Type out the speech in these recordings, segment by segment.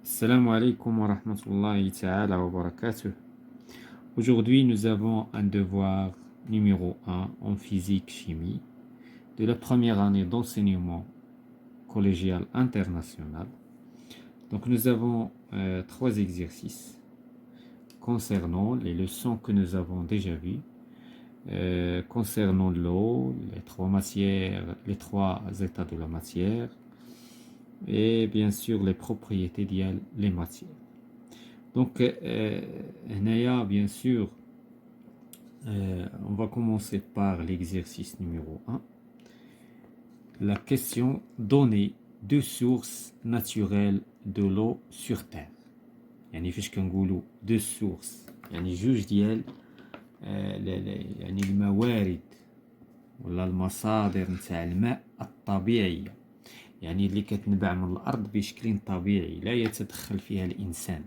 Assalamu alaikum wa rahmatullahi ta'ala wa barakatuh. Aujourd'hui, nous avons un devoir numéro 1 en physique-chimie de la première année d'enseignement collégial international. Donc, nous avons trois exercices concernant les leçons que nous avons déjà vues, concernant l'eau, les trois matières, les trois états de la matière, et bien sûr les propriétés des matières. Donc, bien sûr, on va commencer par l'exercice numéro 1. La question: donner deux sources naturelles de l'eau sur Terre. يعني فاش كنقولوا deux sources يعني جوج ديال يعني الموارد ولا المصادر نتاع الماء الطبيعية، يعني اللي كتنبع من الأرض بشكل طبيعي لا يتدخل فيها الإنسان.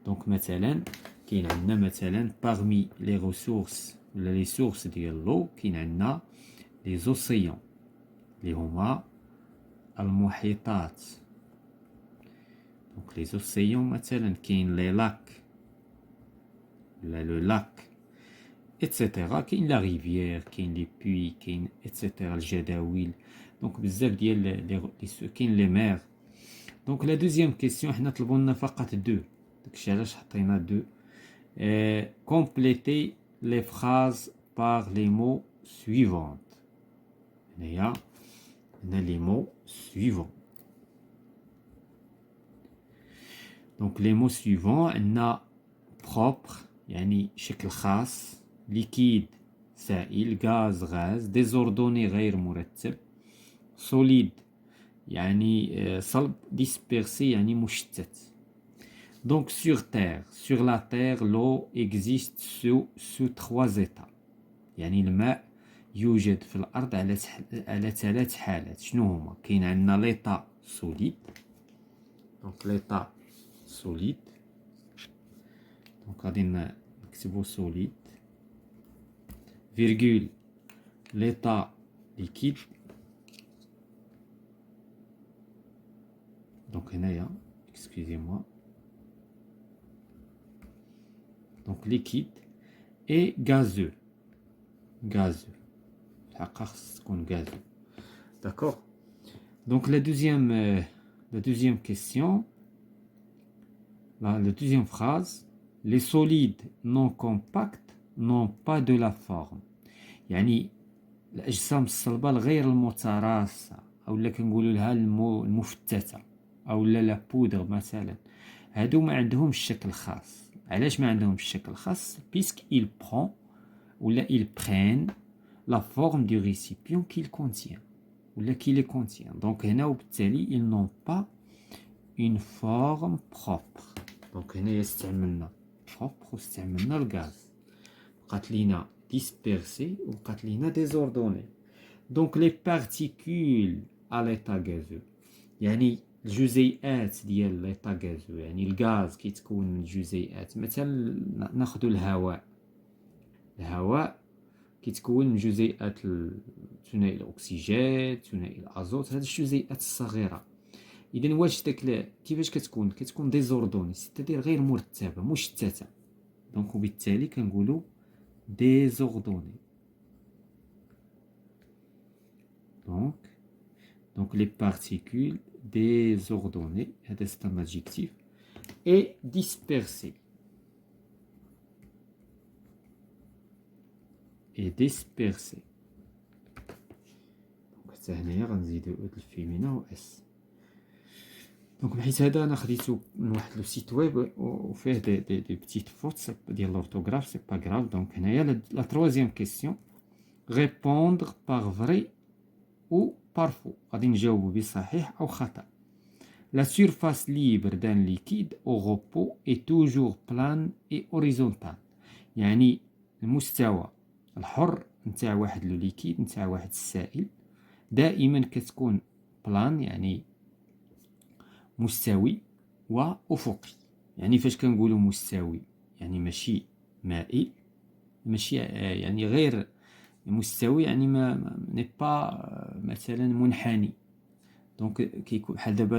دونك مثلا كاين عندنا مثلا parmi les ressources ولا les sources ديال لو كاين عندنا les océans اللي هما المحيطات. دونك les océans مثلا كاين les lacs ولا le lac etc. كاين la rivière كاين les puits كاين etc. الجداول. دونك بزاف ديال كاين les mers. دونك la deuxième question حنا طلبوا لنا فقط deux. داكشي علاش حطينا deux. Complétez les phrases par les mots suivants. هنايا les mots suivants. Donc les mots suivants عندنا propre يعني شكل خاص، liquide سائل، gaz غاز، désordonné غير مرتب، solide يعني صلب، dispersé يعني مشتت. Donc sur la terre, l'eau existe sous trois états. يعني الماء يوجد في الأرض على ثلاث حالات. شنو هما؟ كاين عندنا l'état solide. Donc l'état solide. Donc غادي نكتبو solide. Virgule l'état liquide. Donc هنايا excusez-moi. Donc liquide et gazeux. Gazeux. Gazeux. D'accord? Donc la deuxième question, la deuxième phrase: les solides non compacts n'ont pas de la forme. يعني الأجسام الصلبة الغير المتراصة أو اللي كنقولوا لها المفتتة أو لا بودر مثلا، هادو ما عندهمش الشكل خاص. علاش ما عندهمش الشكل خاص؟ puisque il prend ولا ils prennent la forme du récipient qu'il contient ولا qui les contient. Donc هنا وبالتالي ils n'ont pas une forme propre. Donc هنا استعملنا propre واستعملنا الغاز. بقات لينا dispersé وبقات لينا désordonné. Donc les particules à l'état gazeux يعني الجزيئات ديال ليطا غازو، يعني الغاز كيتكون من جزيئات. مثلا ناخذ الهواء كيتكون من جزيئات ثنائي الاكسجين، ثنائي الازوت، هذه الجزيئات الصغيره. اذا واش كيفاش كتكون ديزوردوني، ستادير غير مرتبه مشتته. دونك وبالتالي كنقولوا ديزوردوني. Donc les particules désordonnées, c'est un adjectif, et dispersées. Et dispersées. Donc c'est هنايا غنزيدو الفيمينا و اس. دونك بحيث هذا انا خديتو من واحد لو سيت ويب وفيه دي بتيت فوت ديال l'orthographe, c'est pas grave. Donc هنايا la troisième question: répondre par vrai ou par faux. غادي نجاوبو بصحيح أو خطأ. La surface libre d'un liquide au repos est toujours plane et horizontale. يعني المستوى الحر نتاع واحد لو ليكيد، نتاع واحد السائل، دائما كتكون بلان يعني مستوي وأفقي. يعني فاش كنقولوا مستوي يعني ماشي مائل، ماشي يعني غير مستوي، يعني ما ني با مثلا منحني. دونك كيكون بحال دابا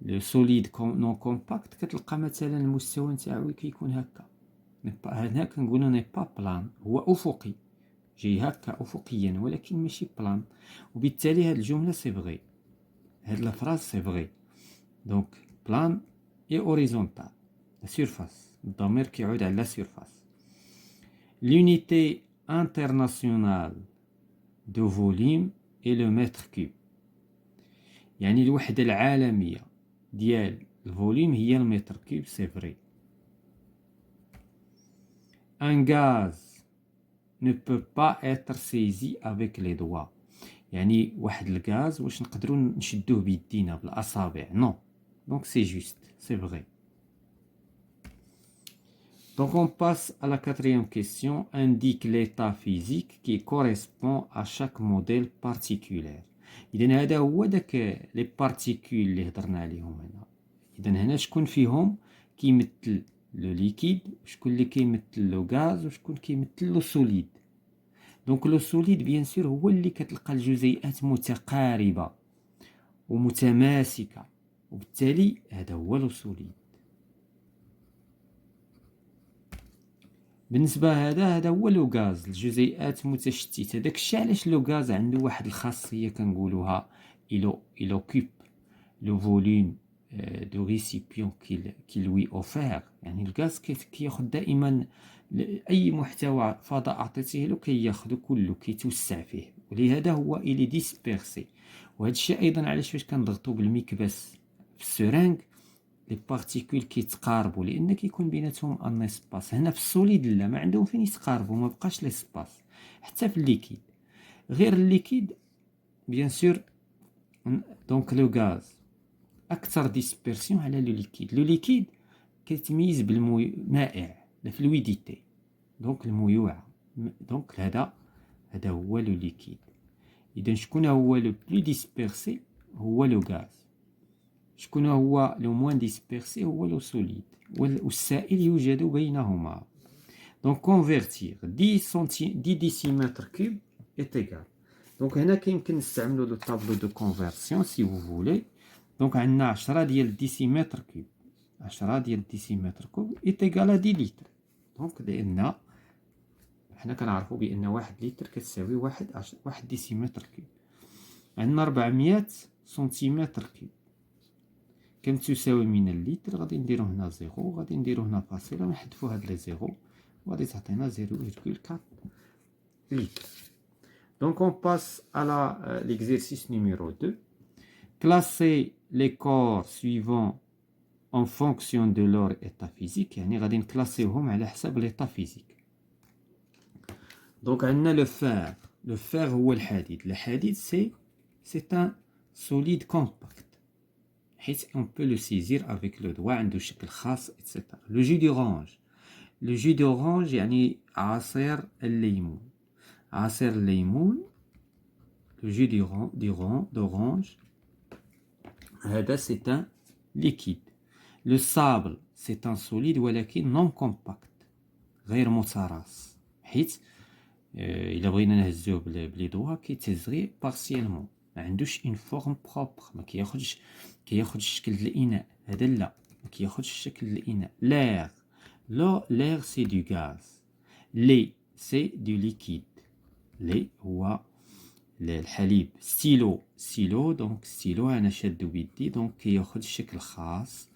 لو سوليد نون كومباكت كتلقى مثلا المستوى نتاعو كيكون هكا. هنا كنقولو ني با بلان، هو افقي، جاي هكا افقيا ولكن ماشي بلان. وبالتالي هاد الجمله سي فغي، هاد لا فراز سي فغي. دونك بلان اي اوريزونتال، لا سيرفاس، الضمير كيعود على لا سيرفاس. لونيتي انترناسيونال دو فوليم اي لو متر كوب، يعني الوحده العالميه ديال الفوليم هي المتر كوب، سي فري. ان غاز ne peut pas être saisi avec les doigts، يعني واحد الغاز واش نقدروا نشدوه بيدينا بالاصابع؟ نو. دونك سي جوست، سي فري. Donc on passe à la quatrième question. Indique l'état physique qui correspond à chaque modèle particulier. إذا هذا هو داك لي بارتيكول اللي هضرنا عليهم هنا. إذا هنا شكون فيهم كيمثل لو ليكيد، شكون اللي كيمثل لو غاز، وشكون كيمثل لو سوليد. دونك لو سوليد بيان سور هو اللي كتلقى الجزيئات متقاربة ومتماسكة، وبالتالي هذا هو لو سوليد. بالنسبة هذا هو لو غاز، الجزيئات متشتتة. داكشي علاش لو غاز عنده واحد الخاصية كنقولوها il occupe le volume دو ريسيبيون كي لوي اوفير. يعني الغاز كياخذ دائما اي محتوى فضاء عطيتيه له كياخذو كله، كيتوسع فيه، ولهذا هو الي ديسبيرسي. وهذا الشيء ايضا علاش فاش كنضغطوا بالمكبس في السرنج لي بارتيكول كيتقاربوا، لان كيكون بيناتهم ان اسباس. هنا في السوليد لا، ما عندهم فين يتقاربوا، ما بقاش ليسباس. حتى في الليكيد، غير الليكيد بيان سور. دونك لو غاز اكثر ديسبيرسيون على لو ليكيد. لو ليكيد كيتميز بالمائع، لا فلويديتي، دونك الميوعه. دونك هذا هو لو ليكيد. اذا شكون هو لو بلو ديسبيرسي؟ هو لو غاز. شكون هو لو موان ديسبيرسي؟ هو لو سوليد. والسائل يوجد بينهما. دونك كونفيرتير 10 ديسيمتر كوب est égal. دونك هنا كيمكن نستعملوا لو طابلو دو كونفيرسيون سي فو فولي. دونك عندنا 10 ديال ديسيمتر كوب، 10 ديال ديسيمتر كوب est égal à 10 لتر. دونك لان حنا كنعرفوا بان 1 لتر كتساوي 1 ديسيمتر كوب. عندنا 400 سنتيمتر كوب كم تساوي من اللتر. غادي نديرو هنا زيرو، غادي نديرو هنا فاصلة، نحذفو هاد لي زيرو، وغادي تعطينا 0,4 لتر. Donc on passe à l'exercice numéro 2. Classer les corps suivants en fonction de leur état physique. يعني غادي نكلاسيوهم على حسب l'état physique. Donc عندنا le fer. Le fer هو الحديد. الحديد c'est un solide compact. On peut le saisir avec le doigt, عنده شكل خاص etc. Le jus d'orange. Le jus d'orange يعني عصير الليمون. عصير الليمون، le jus d'orange هذا c'est un liquide. Le sable c'est un solide ولكن non compact، غير متراص، حيت إلا بغينا نهزوه بلي دوا كيتهز غير بارسيالمون، ما عندوش اون فورم بروبر، ما كياخدش الشكل ديال الاناء. هذا لا، ما كياخدش الشكل ديال الاناء. l'air سي دو غاز، لي سي دو ليكيد، لي هو الحليب. ستيلو دونك ستيلو انا شادو بيدي، دونك كياخد الشكل خاص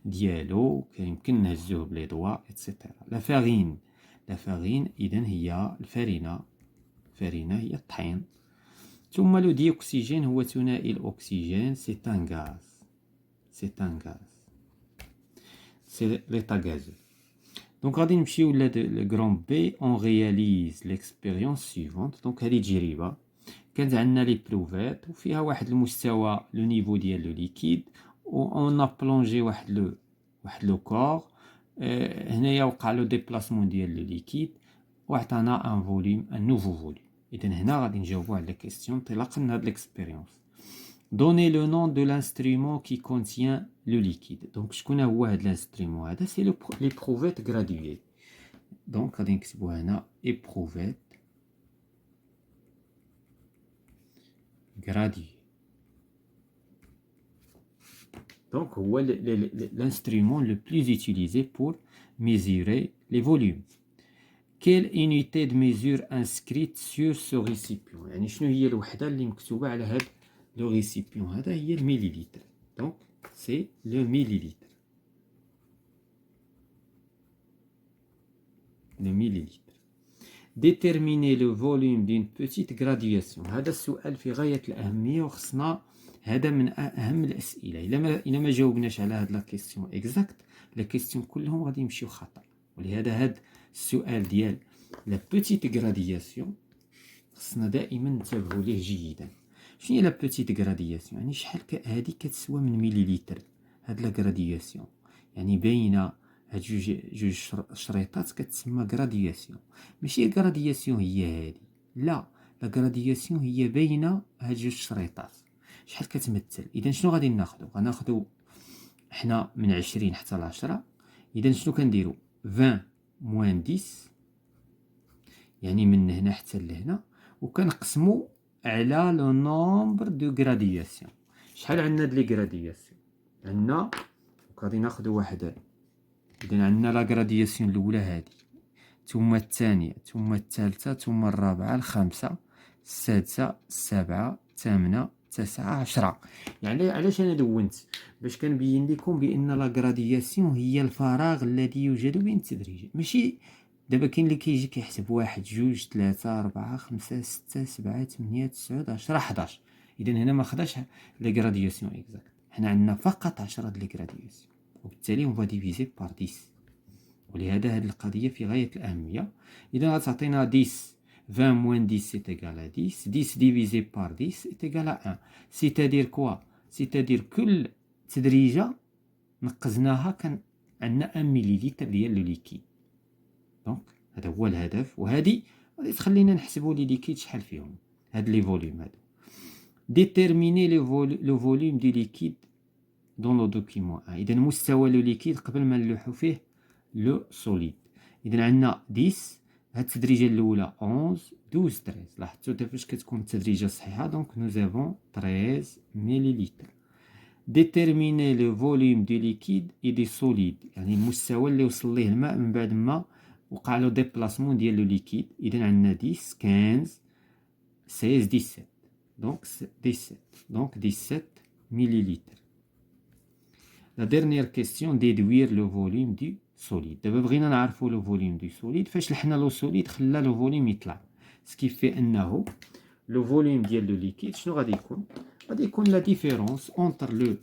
ديالو، كيمكن نهزوه بلي دوا ايتترا. لا فارين اذا هي الفرينه هي الطحين. ثم لو ديوكسيجين هو ثنائي الاكسجين، سي ان غاز سي ليطا غازو. دونك غادي نمشيو ل غران بي. اون رياليز ليكسبيريونس سيفونت. دونك هذه تجربه كانت عندنا لي بروفات وفيها واحد المستوى لو نيفو ديال لو ليكيد، و اون بلونجي واحد لو كور. هنايا وقع له ديبلاسمون ديال لو ليكيد وعطانا ان فوليوم، ان نوفو فوليوم. اذا هنا غادي نجاوبوا على كيسيون انطلاقا من هاد ليكسبيريونس. دوني لو نون دو لانسترومون كي كونتيان لو ليكيد. دونك شكون هو هاد لانسترومون هذا؟ سي لي بروفيت غراديوي. دونك غادي نكتبوا هنا ايبروفيت غراديوي. Donc, c'est l'instrument le plus utilisé pour mesurer les volumes. Quelle unité de mesure inscrite sur ce récipient? يعني شنو هي الوحدة اللي مكتوبة على هذا لو ريسيبيون؟ هذا هي الميليلتر. Donc, c'est le millilitre. Le millilitre. Déterminer le volume d'une petite graduation. هذا السؤال في غاية الأهمية وخصنا هذا من أهم الأسئلة. إلا ما جاوبناش على هاد لا كيستيون إكزاكت، لا كيستيون كلهم غادي يمشيو خطأ. ولهذا هاد السؤال ديال لا بوتيت غرادياسيون خصنا دائما ننتبهوا ليه جيدا. شنو هي لا بوتيت غرادياسيون؟ يعني شحال هادي كتسوى من مليليتر هاد لا غرادياسيون، يعني بين هاد جوج شريطات كتسمى غرادياسيون. ماشي غرادياسيون هي هادي، لا، لا غرادياسيون هي بين هاد جوج شريطات. شحال كتمثل؟ اذا شنو غادي ناخذ؟ غناخذ حنا من 20 حتى ل 10. اذا شنو كنديروا؟ 20 موان 10، يعني من هنا حتى لهنا، وكنقسموا على لو نومبر دو غرادياسيون. شحال عندنا د لي غرادياسيون؟ عندنا غادي ناخذوا واحد. اذا عندنا لا غرادياسيون الاولى هذه، ثم الثانيه، ثم الثالثه، ثم الرابعه، الخامسه، السادسه، السابعه، الثامنه، 9، 10. يعني علاش انا دونت؟ باش كنبين لكم بان لا غرادياسيون هي الفراغ الذي يوجد بين التدريجات. ماشي دابا كاين اللي كيجي كيحسب 1 2 3 4 5 6 7 8 9 10 11. اذا هنا ما خداش لي غرادياسيون اكزاكت، حنا عندنا فقط 10 د لي غرادياسيون، وبالتالي اون فا ديفيزي بار 10. ولهذا هذه القضيه في غايه الاهميه. اذا غتعطينا 10 20 moins 10 c'est égal à 10. 10 divisé par 10 est égal à 1. C'est-à-dire quoi? C'est-à-dire كل تدريجة نقزناها كان عندنا 1 مليلتر ديال لو ليكيد. دونك هذا هو الهدف، وهذه غادي تخلينا نحسبوا لي ليكيد شحال فيهم هاد لي فوليوم هادو. Déterminer le volume du liquide dans le document 1. إذا مستوى لو ليكيد قبل ما نلوحو فيه لو سوليد. إذا عندنا 10، هاد التدريجه الاولى 11 12 13. لاحظتوا دابا فاش كتكون التدريجه صحيحه. دونك نو زافون 13 مليلتر. ديتيرميني لو فوليوم دو ليكيد اي دي سوليد، يعني المستوى اللي وصل ليه الماء من بعد ما وقع له ديبلاسمون ديال لو ليكيد. اذا عندنا 10 15 16 17. دونك 17 دونك 17 مليلتر. لا ديرنيير كيستيون ديدوير لو فوليوم دو سوليد. دابا بغينا نعرفوا لو فوليوم دو سوليد. فاش لحنا لو سوليد خلا لو فوليوم يطلع، سكيفي انه لو فوليوم ديال لو ليكيد شنو غادي يكون؟ غادي يكون لا ديفيرونس اونتر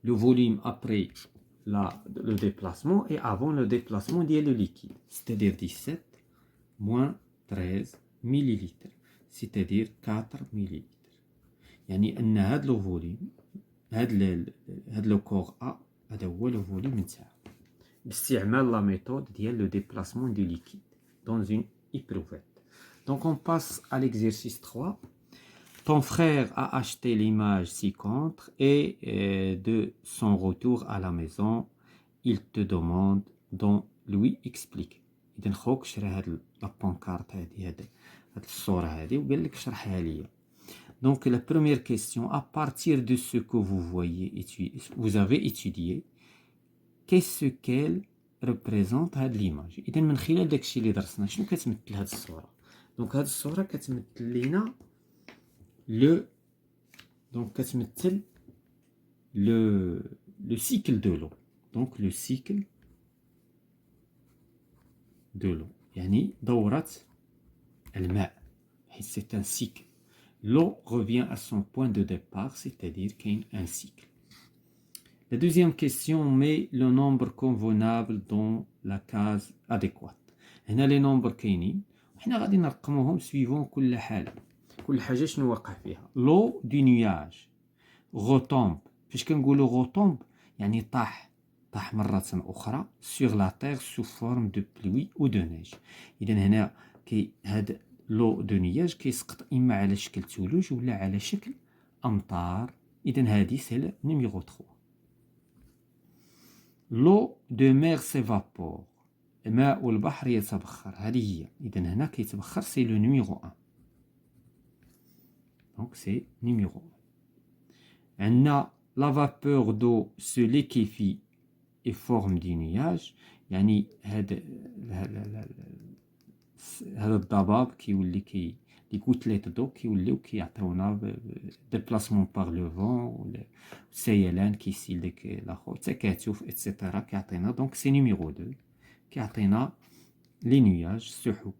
لو فوليوم ابري لو ديبلاسمون اي افون لو ديبلاسمون ديال لو ليكيد، c'est-à-dire 17 moins 13 مليلتر، c'est-à-dire 4 مليلتر. يعني ان هاد لو فوليوم هاد لو كور ا هذا هو لو فوليوم نتاعو باستعمال لا ميثود ديال لو déplacement du liquide dans une éprouvette. Donc on passe à l'exercice 3. Ton frère a acheté l'image ci-contre et de son retour à la maison, il te demande d'en lui expliquer. إذا خوك شرا هاد لا بانكارت هاد الصورة هادي وقال لك شرحها ليا. Donc la première question, à partir de ce que vous voyez, vous avez étudié, qu'est-ce qu'elle représente هاد l'image. إذا من خلال داكشي اللي درسنا شنو كتمثل هاد الصورة؟ دونك هاد الصورة كتمثل لينا كتمثل le cycle de l'eau. Donc le cycle de l'eau يعني دورة الماء، حيت c'est un cycle. L'eau revient à son point de départ, c'est-à-dire qu'il y a un cycle. La deuxième question met le nombre convenable dans la case adéquate. هنا les nombres كاينين وحنا غادي نرقموهم suivant كل حالة. كل حاجة شنو واقع فيها. L'eau du nuage retombe. فاش كنقولوا retombe يعني طاح مرة أخرى sur la terre sous forme de pluie ou de neige. إذا هنا هاد لو دو نياج كيسقط اما على شكل ثلوج ولا على شكل امطار. اذا هذه سي نيميرو 3. لو دو مير سيفابور، ماء البحر يتبخر، هذه هي. اذا هنا كيتبخر سي لو نيميرو 1. دونك سي نيميرو 1. عندنا la vapeur d'eau se liquéfie et forme des nuages. يعني هذا الضباب كيولي لي كوتليت دو كيوليو كيعطيونا ديبلاسمون باغ لو فون سيلان كيسيل ديك الاخر تكاتف اتسيتيرا كيعطينا دونك سي نيميرو 2 كيعطينا لي نياج السحب.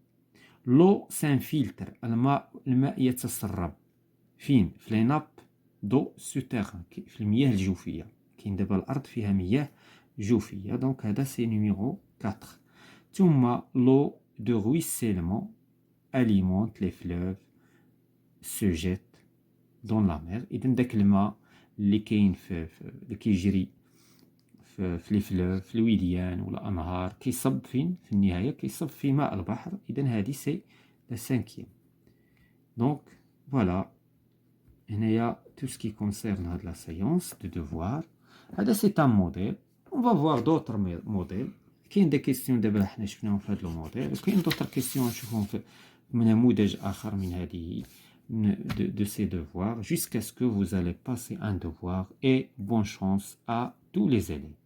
لو سانفيلتر الماء يتسرب فين؟ في لي ناب دو سوتيرن في المياه الجوفيه. كاين دابا الارض فيها مياه جوفيه دونك هذا سي نيميرو 4. ثم لو de ruissellement alimente les fleuves, se jette dans la mer. إذا داك الماء اللي كاين اللي كيجري في لي فلوف في الوديان ولا أنهار كيصب فين؟ في النهاية كيصب في ماء البحر. إذا هذه سي لا سانكيام. دونك فوالا هنايا tout ce qui concerne هاد لا séance de devoir. هذا سي ان موديل. On va voir d'autres modèles. كاين دي كيستيون دابا حنا شفناهم في هذا الموديل وكاين دوطر كيستيون نشوفهم في نموذج اخر من هذه de ces devoirs jusqu'à ce que vous allez passer un devoir et bonne chance à tous les élèves.